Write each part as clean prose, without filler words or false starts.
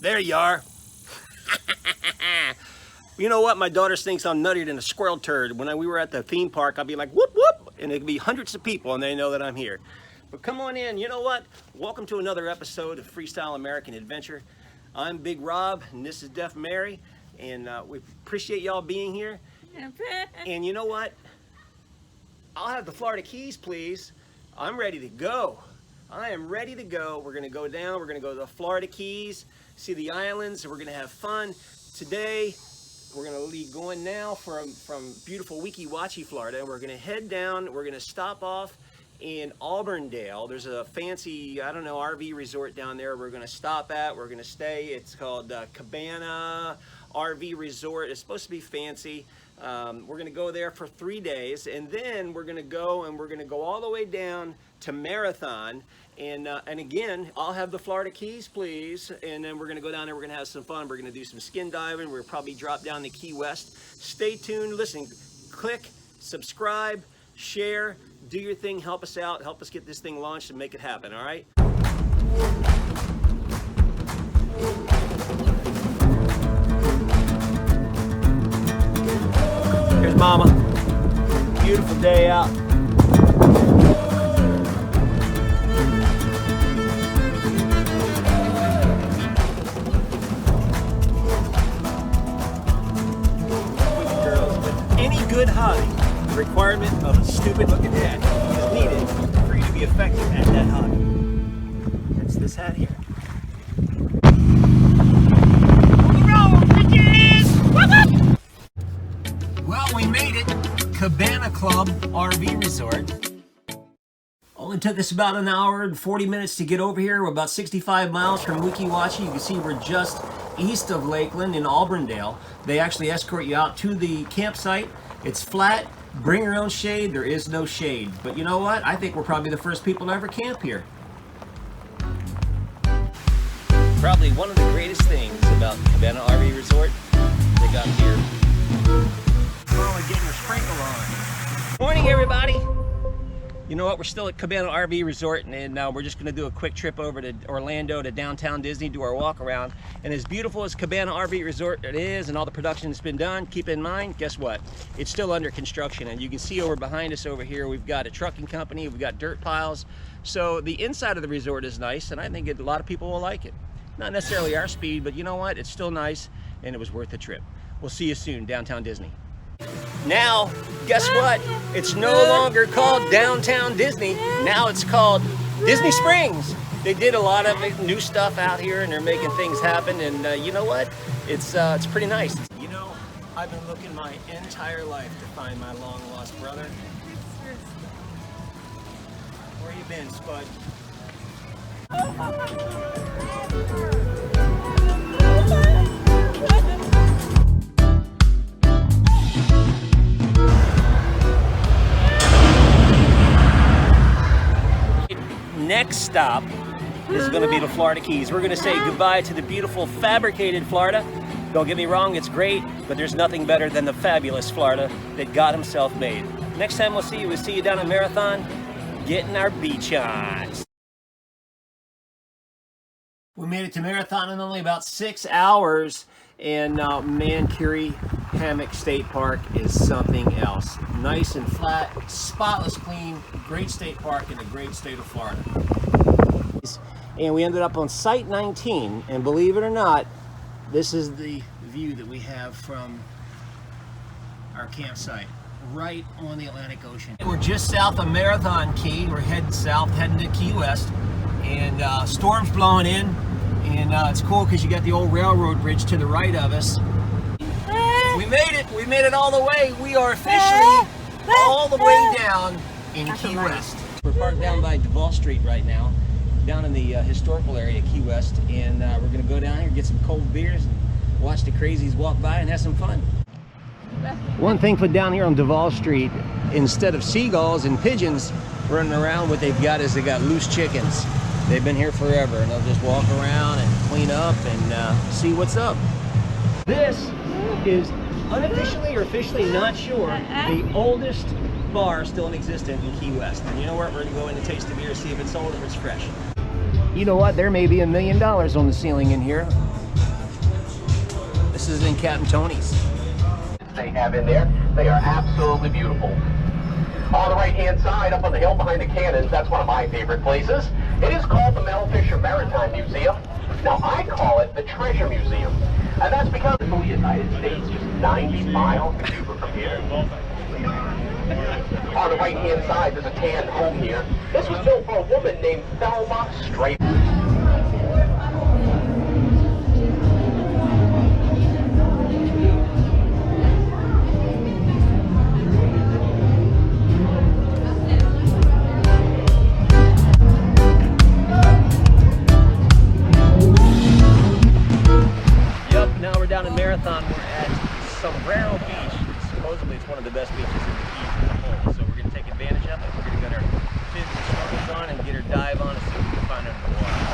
There you are. You know what? My daughter thinks I'm nuttier than a squirrel turd. When we were at the theme park, I'd be like, whoop, whoop, and it'd be hundreds of people, and they know that I'm here. But come on in. You know what? Welcome to another episode of Freestyle American Adventure. I'm Big Rob, and this is Deaf Mary, and we appreciate y'all being here. And you know what? I'll have the Florida Keys, please. I'm ready to go. I am ready to go. We're going to go down. We're going to go to the Florida Keys, see the islands, and we're going to have fun. Today, we're going to be going now from beautiful Weeki Wachee, Florida. We're going to head down. We're going to stop off in Auburndale. There's a fancy, I don't know, RV resort down there we're going to stop at. We're going to stay. It's called Cabana RV Resort. It's supposed to be fancy. We're going to go there for 3 days, and then we're going to go all the way down to Marathon, and again, I'll have the Florida Keys, please, and then we're going to go down there. We're going to have some fun. We're going to do some skin diving. We'll probably drop down to Key West. Stay tuned. Listen, click, subscribe, share, do your thing. Help us out. Help us get this thing launched and make it happen. All right. Here's Mama. Beautiful day out. Good hobby. The requirement of a stupid looking hat is needed for you to be effective at that hobby. That's this hat here. Well, we made it. Cabana Club RV Resort. Only took us about an hour and 40 minutes to get over here. We're about 65 miles from Weeki Wachee. You can see we're just east of Lakeland in Auburndale. They actually escort you out to the campsite. It's flat, bring your own shade, there is no shade. But you know what? I think we're probably the first people to ever camp here. Probably one of the greatest things about Cabana RV Resort, they got here. Oh, we're getting a sprinkle on. Morning, everybody. You know what? We're still at Cabana RV Resort, and now we're just going to do a quick trip over to Orlando to downtown Disney, do our walk around. And as beautiful as Cabana RV Resort it is, and all the production that's been done, keep in mind, guess what? It's still under construction, and you can see over behind us over here, we've got a trucking company, we've got dirt piles. So the inside of the resort is nice, and I think a lot of people will like it. Not necessarily our speed, but you know what? It's still nice, and it was worth the trip. We'll see you soon, downtown Disney. Now, guess what? It's no longer called Downtown Disney. Now it's called Disney Springs. They did a lot of new stuff out here, and they're making things happen. And you know what? It's pretty nice. You know, I've been looking my entire life to find my long-lost brother. Where you been, Spud? Next stop is going to be the Florida Keys. We're going to say goodbye to the beautiful fabricated Florida. Don't get me wrong, it's great, but there's nothing better than the fabulous Florida that God himself made. Next time we'll see you down at Marathon, getting our beach on. We made it to Marathon in only about 6 hours, and man, Curie Hammock State Park is something else. Nice and flat, spotless clean, great state park in the great state of Florida. And we ended up on Site 19, and believe it or not, this is the view that we have from our campsite, right on the Atlantic Ocean. We're just south of Marathon Key. We're heading south, heading to Key West, and storm's blowing in, and it's cool because you got the old railroad bridge to the right of us. We made it all the way. We are officially all the way down in Key West. We're parked down by Duval Street right now, down in the historical area of Key West, and we're going to go down here, get some cold beers, and watch the crazies walk by and have some fun. One thing for down here on Duval Street, instead of seagulls and pigeons running around, what they've got is they got loose chickens. They've been here forever, and they'll just walk around and clean up and see what's up. This is unofficially or officially, not sure, the oldest bar still in existence in Key West. And you know what? We're going to go in and taste the beer, see if it's old or if it's fresh. You know what? There may be $1 million on the ceiling in here. This is in Captain Tony's. They have in there, they are absolutely beautiful. On the right-hand side, up on the hill behind the cannons, that's one of my favorite places. It is called the Mel Fisher Maritime Museum. Now, I call it the Treasure Museum. And that's because the United States is 90 miles from here. On the right-hand side, there's a tan home here. This was built for a woman named Thelma Strafe. Down in Marathon, we're at Sombrero Beach. Supposedly it's one of the best beaches in the Keys as a whole. So we're going to take advantage of it. We're going to get our fins and snorkels on and get our dive on and see what we can find under the water.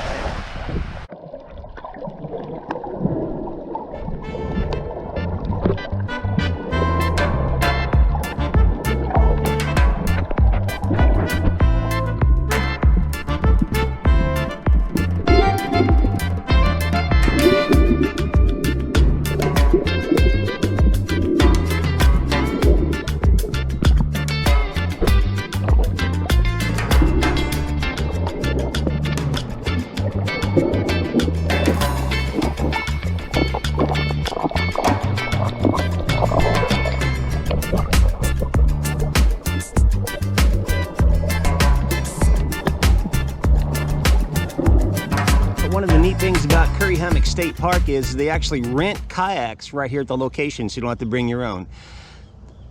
One of the neat things about Curry Hammock State Park is they actually rent kayaks right here at the location, so you don't have to bring your own.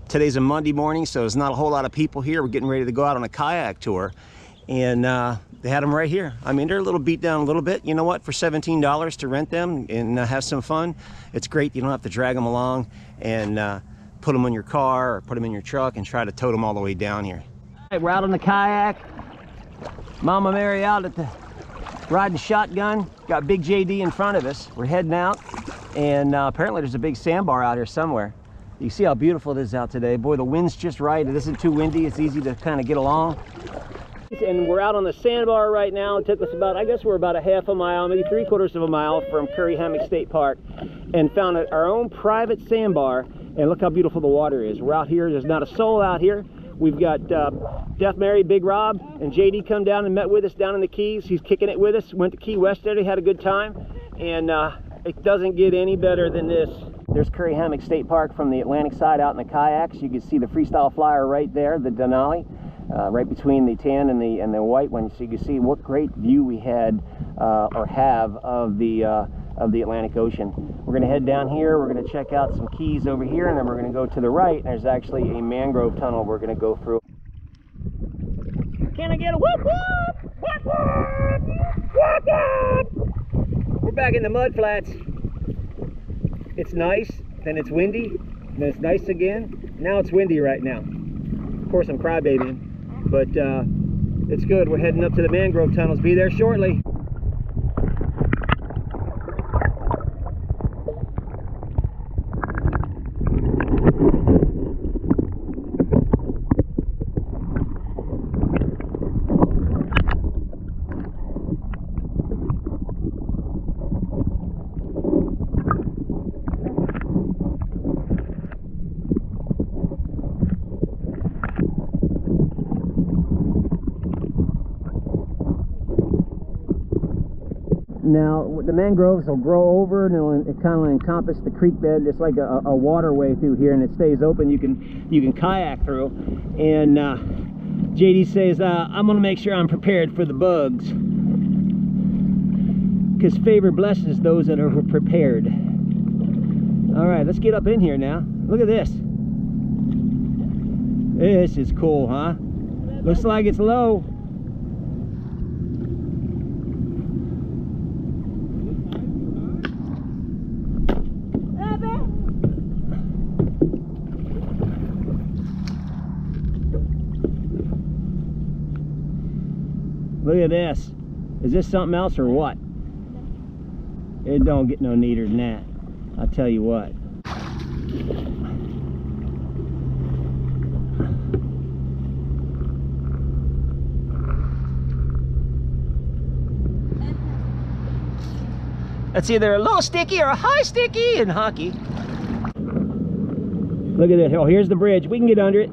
Today's a Monday morning, so there's not a whole lot of people here. We're getting ready to go out on a kayak tour, and they had them right here. I mean, they're a little beat down a little bit. You know what? For $17 to rent them and have some fun, it's great. You don't have to drag them along and put them in your car or put them in your truck and try to tote them all the way down here. All right, we're out on the kayak. Mama Mary out at the riding shotgun. Got Big JD in front of us. We're heading out, and apparently there's a big sandbar out here somewhere. You see how beautiful it is out today. Boy, the wind's just right. It isn't too windy. It's easy to kind of get along. And we're out on the sandbar right now. It took us about, I guess we're about a half a mile, maybe 3/4 of a mile from Curry Hammock State Park, and found our own private sandbar. And look how beautiful the water is. We're out here. There's not a soul out here. We've got Deaf Mary, Big Rob, and JD come down and met with us down in the Keys. He's kicking it with us. Went to Key West today, had a good time, and it doesn't get any better than this. There's Curry Hammock State Park from the Atlantic side out in the kayaks. You can see the Freestyle Flyer right there, the Denali, right between the tan and the white one. So you can see what great view we had or have of the Atlantic Ocean. We're going to head down here. We're going to check out some keys over here, and then we're going to go to the right. And there's actually a mangrove tunnel we're going to go through. Can I get a whoop whoop? Whoop whoop! Whoop whoop! We're back in the mud flats. It's nice, then it's windy, then it's nice again. Now it's windy right now. Of course I'm crybabying, but it's good. We're heading up to the mangrove tunnels. Be there shortly. Now, the mangroves will grow over and it'll kind of encompass the creek bed. It's like a waterway through here, and it stays open. You can kayak through. And JD says, I'm going to make sure I'm prepared for the bugs, because favor blesses those that are prepared. All right, let's get up in here now. Look at this. This is cool, huh? Looks like it's low. Look at this. Is this something else or what? It don't get no neater than that. I'll tell you what. That's either a low sticky or a high sticky in hockey. Look at that. Oh, here's the bridge. We can get under it.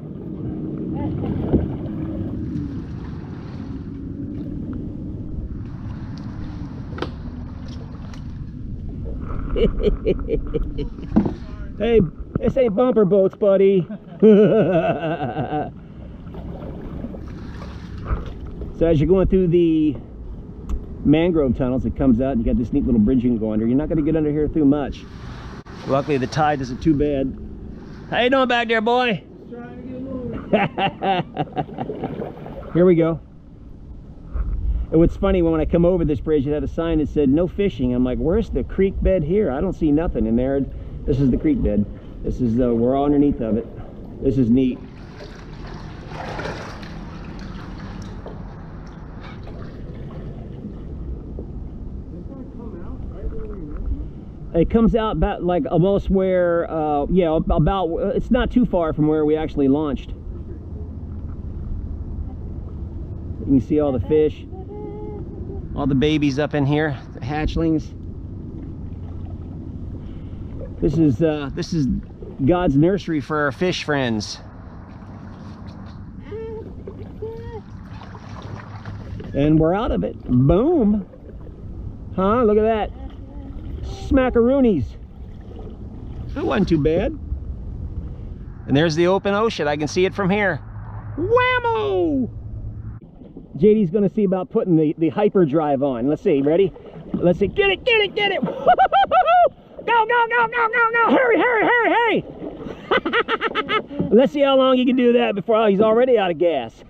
Hey, this ain't bumper boats, buddy. So as you're going through the mangrove tunnels, it comes out and you got this neat little bridge you can go under. You're not going to get under here through much. Luckily the tide isn't too bad. How you doing back there, boy? Just trying to get moving. Here we go. And what's funny, when I come over this bridge, it had a sign that said no fishing. I'm like, where's the creek bed here? I don't see nothing. And there, this is the creek bed. This is we're all underneath of it. This is neat. It comes out about like almost where, yeah, about, it's not too far from where we actually launched. You can see all the fish, all the babies up in here, the hatchlings. This is God's nursery for our fish friends. And we're out of it. Boom. Huh? Look at that. Smackaroonies. That wasn't too bad. And there's the open ocean. I can see it from here. Whammo! JD's gonna see about putting the hyperdrive on. Let's see, ready? Let's see. Get it, get it, get it! Go, go, go, go, go, go! Hurry, hurry, hurry, hurry! Let's see how long he can do that before he's already out of gas.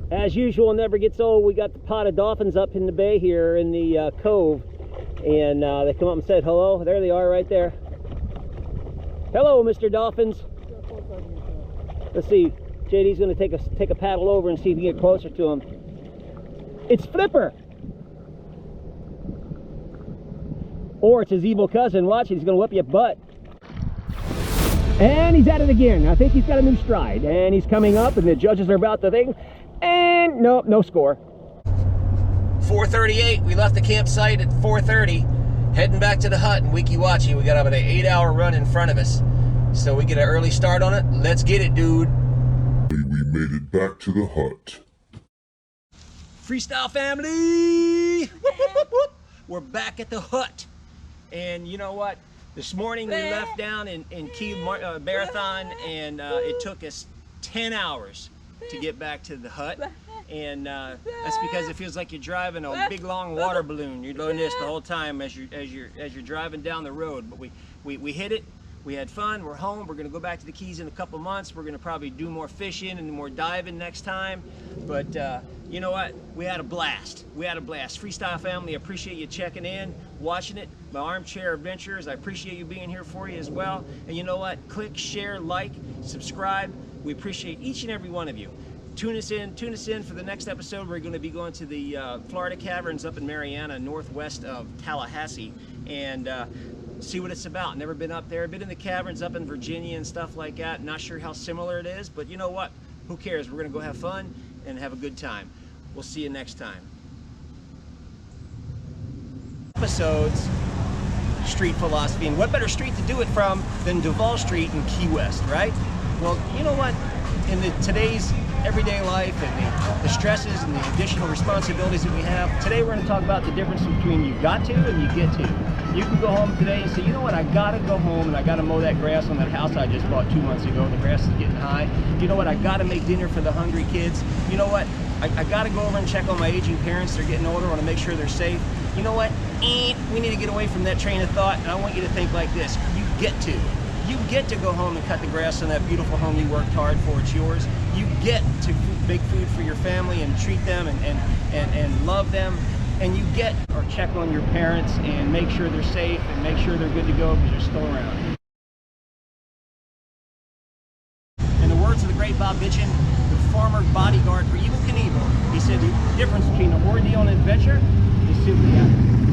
As usual, never gets old. We got the pot of dolphins up in the bay here in the cove, and they come up and said hello. There they are right there. Hello, Mr. Dolphins. Let's see. JD's going to take a paddle over and see if we can get closer to him. It's Flipper. Or it's his evil cousin. Watch it. He's going to whip your butt. And he's at it again. I think he's got a new stride. And he's coming up, and the judges are about to think. And nope, no score. 4:38. We left the campsite at 4:30, heading back to the hut in Weeki Wachee. We got about an 8-hour run in front of us, so we get an early start on it. Let's get it, dude. We made it back to the hut. Freestyle family. Whoop, whoop, whoop, whoop. We're back at the hut, and you know what? This morning we left down in Key Marathon, and it took us 10 hours to get back to the hut, and that's because it feels like you're driving a big long water balloon. You're doing this the whole time as you're driving down the road. But we hit it. We had fun. We're home. We're gonna go back to the Keys in a couple months. We're gonna probably do more fishing and more diving next time. But you know what? We had a blast. We had a blast. Freestyle family, I appreciate you checking in, watching it. My Armchair Adventures, I appreciate you being here for you as well. And you know what? Click, share, like, subscribe. We appreciate each and every one of you. Tune us in for the next episode. We're going to be going to the Florida Caverns up in Mariana, northwest of Tallahassee, and see what it's about. Never been up there. Been in the caverns up in Virginia and stuff like that. Not sure how similar it is, but you know what? Who cares? We're going to go have fun and have a good time. We'll see you next time. Episodes, street philosophy, and what better street to do it from than Duval Street in Key West, right? Well, you know what? In today's everyday life and the stresses and the additional responsibilities that we have, today we're going to talk about the difference between you got to and you get to. You can go home today and say, you know what, I got to go home and I got to mow that grass on that house I just bought 2 months ago. The grass is getting high. You know what, I got to make dinner for the hungry kids. You know what, I got to go over and check on my aging parents. They're getting older. I want to make sure they're safe. You know what, we need to get away from that train of thought, and I want you to think like this. You get to. You get to go home and cut the grass on that beautiful home you worked hard for. It's yours. You get to make food for your family and treat them and love them. And you get or check on your parents and make sure they're safe and make sure they're good to go because they're still around. In the words of the great Bob Mitchell, the former bodyguard for Evel Knievel, he said the difference between an ordeal and an adventure is simply that.